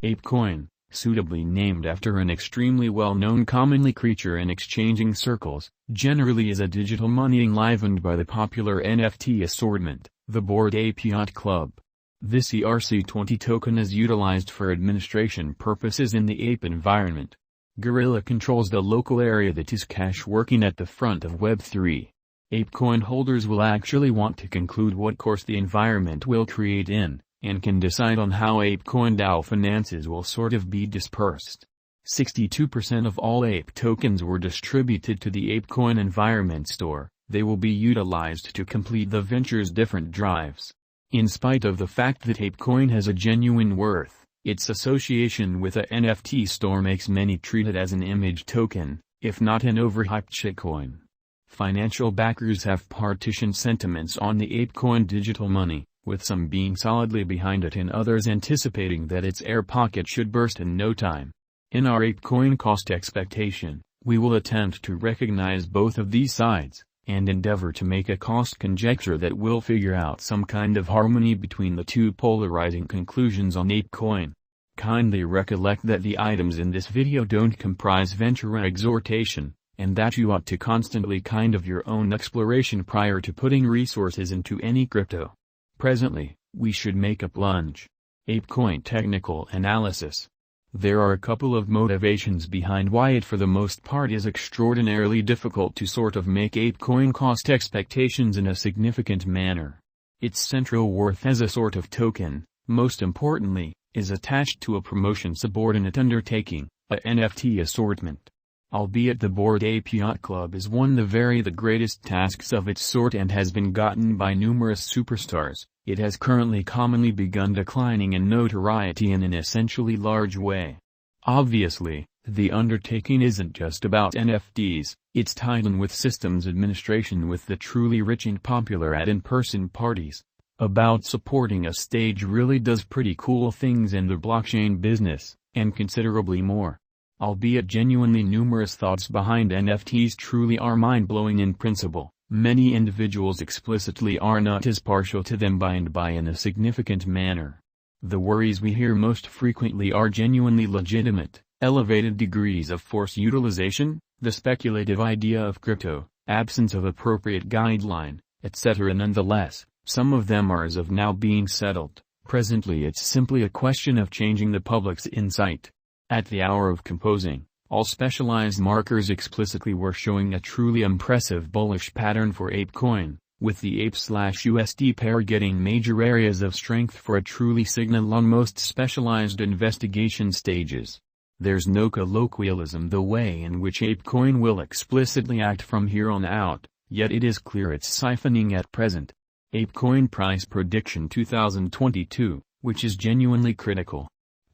Apecoin, suitably named after an extremely well-known commonly creature in exchanging circles, generally is a digital money enlivened by the popular NFT assortment, the Bored Ape Yacht Club. This ERC20 token is utilized for administration purposes in the ape environment. Gorilla controls the local area that is cash working at the front of Web3. Apecoin holders will actually want to conclude what course the environment will create in, and can decide on how Apecoin DAO finances will sort of be dispersed. 62% of all ape tokens were distributed to the Apecoin environment store. They will be utilized to complete the venture's different drives. In spite of the fact that Apecoin has a genuine worth, its association with a NFT store makes many treat it as an image token, if not an overhyped shitcoin. Financial backers have partitioned sentiments on the Apecoin digital money, with some being solidly behind it and others anticipating that its air pocket should burst in no time. In our Apecoin cost expectation, we will attempt to recognize both of these sides, and endeavor to make a cost conjecture that will figure out some kind of harmony between the two polarizing conclusions on Apecoin. Kindly recollect that the items in this video don't comprise venture exhortation, and that you ought to constantly kind of your own exploration prior to putting resources into any crypto. Presently, we should make a plunge. Apecoin technical analysis. There are a couple of motivations behind why it for the most part is extraordinarily difficult to sort of make Apecoin cost expectations in a significant manner. Its central worth as a sort of token, most importantly, is attached to a promotion subordinate undertaking, a NFT assortment. Albeit the Bored Ape Yacht Club is one of the greatest tasks of its sort and has been gotten by numerous superstars, it has currently commonly begun declining in notoriety in an essentially large way. Obviously, the undertaking isn't just about NFTs, it's tied in with systems administration with the truly rich and popular at in-person parties. About supporting a stage really does pretty cool things in the blockchain business, and considerably more. Albeit genuinely numerous thoughts behind NFTs truly are mind-blowing in principle, many individuals explicitly are not as partial to them by in a significant manner. The worries we hear most frequently are genuinely legitimate: elevated degrees of force utilization, the speculative idea of crypto, absence of appropriate guideline, etc. Nonetheless, some of them are as of now being settled. Presently it's simply a question of changing the public's insight. At the hour of composing, all specialized markers explicitly were showing a truly impressive bullish pattern for Apecoin, with the Ape/USD pair getting major areas of strength for a truly signal on most specialized investigation stages. There's no colloquialism the way in which Apecoin will explicitly act from here on out, yet it is clear it's siphoning at present. Apecoin price prediction 2022, which is genuinely critical.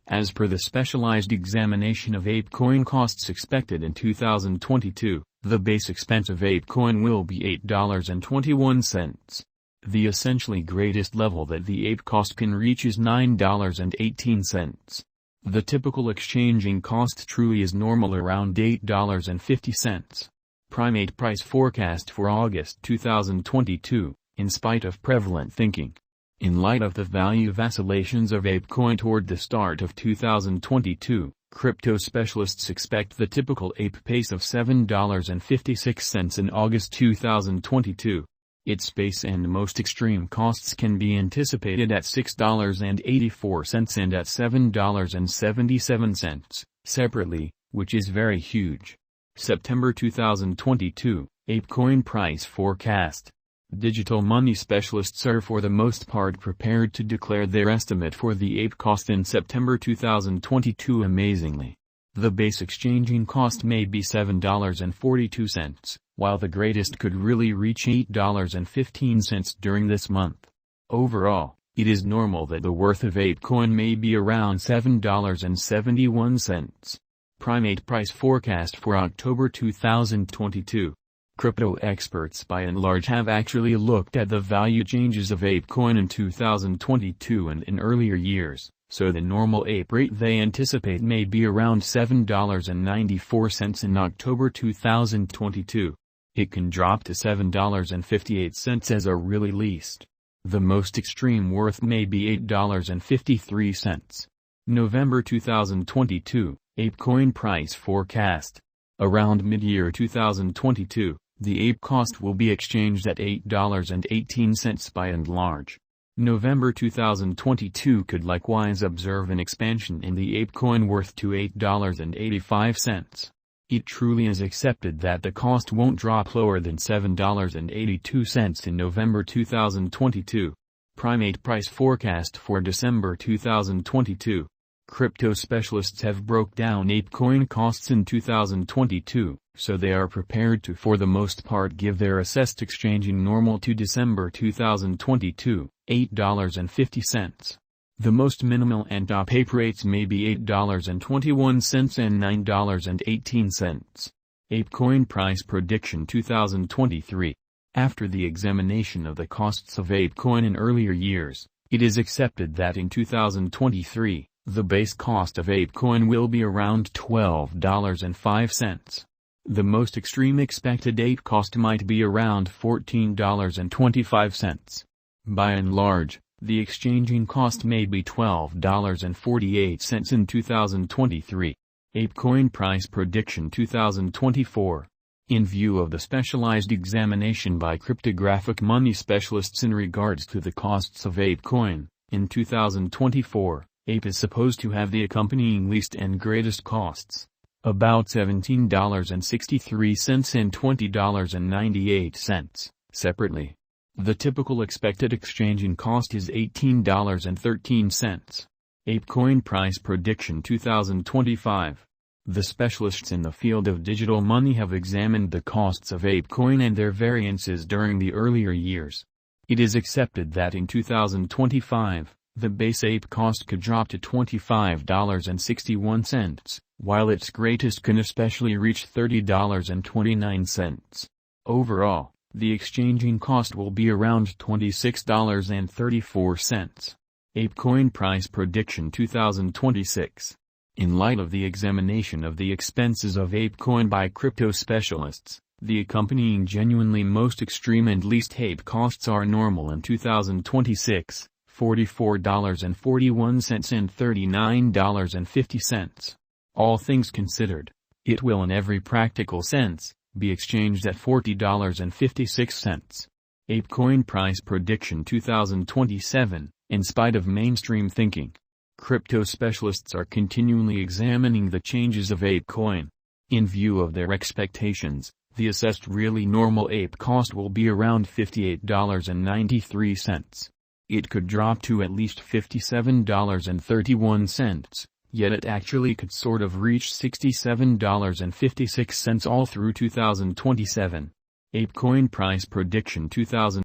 As per the specialized examination of Apecoin costs expected in 2022, the base expense of Apecoin will be $8.21. The essentially greatest level that the ape cost can reach is $9.18. The typical exchanging cost truly is normal around $8.50. Primate price forecast for August 2022, in spite of prevalent thinking. In light of the value vacillations of Apecoin toward the start of 2022, crypto specialists expect the typical ape pace of $7.56 in August 2022. Its base and most extreme costs can be anticipated at $6.84 and at $7.77, separately, which is very huge. September 2022, Apecoin price forecast. Digital money specialists are for the most part prepared to declare their estimate for the ape cost in September 2022 amazingly. The base exchanging cost may be $7.42, while the greatest could really reach $8.15 during this month. Overall, it is normal that the worth of Apecoin may be around $7.71. Primate price forecast for October 2022. Crypto experts by and large have actually looked at the value changes of Apecoin in 2022 and in earlier years, so the normal ape rate they anticipate may be around $7.94 in October 2022. It can drop to $7.58 as a really least. The most extreme worth may be $8.53. November 2022, Apecoin price forecast. Around mid-year 2022, the Ape cost will be exchanged at $8.18 by and large. November 2022 could likewise observe an expansion in the Apecoin worth to $8.85. It truly is accepted that the cost won't drop lower than $7.82 in November 2022. Primate price forecast for December 2022. Crypto specialists have broke down Apecoin costs in 2022, so they are prepared to for the most part give their assessed exchanging normal to December 2022, $8.50. The most minimal and top Ape rates may be $8.21 and $9.18. Apecoin price prediction 2023. After the examination of the costs of Apecoin in earlier years, it is accepted that in 2023, the base cost of Apecoin will be around $12.05. The most extreme expected Ape cost might be around $14.25. By and large, the exchanging cost may be $12.48 in 2023. Apecoin price prediction 2024. In view of the specialized examination by cryptographic money specialists in regards to the costs of Apecoin, in 2024, Ape is supposed to have the accompanying least and greatest costs, about $17.63 and $20.98, separately. The typical expected exchanging cost is $18.13. Apecoin price prediction 2025. The specialists in the field of digital money have examined the costs of Apecoin and their variances during the earlier years. It is accepted that in 2025, the base Ape cost could drop to $25.61, while its greatest can especially reach $30.29. Overall, the exchanging cost will be around $26.34. Apecoin price prediction 2026. In light of the examination of the expenses of Apecoin by crypto specialists, the accompanying genuinely most extreme and least Ape costs are normal in 2026, $44.41 and $39.50. All things considered, it will in every practical sense, be exchanged at $40.56. Apecoin price prediction 2027. In spite of mainstream thinking, crypto specialists are continually examining the changes of Apecoin. In view of their expectations, the assessed really normal Ape cost will be around $58.93. It could drop to at least $57.31, yet it actually could sort of reach $67.56 all through 2027. Apecoin price prediction 2000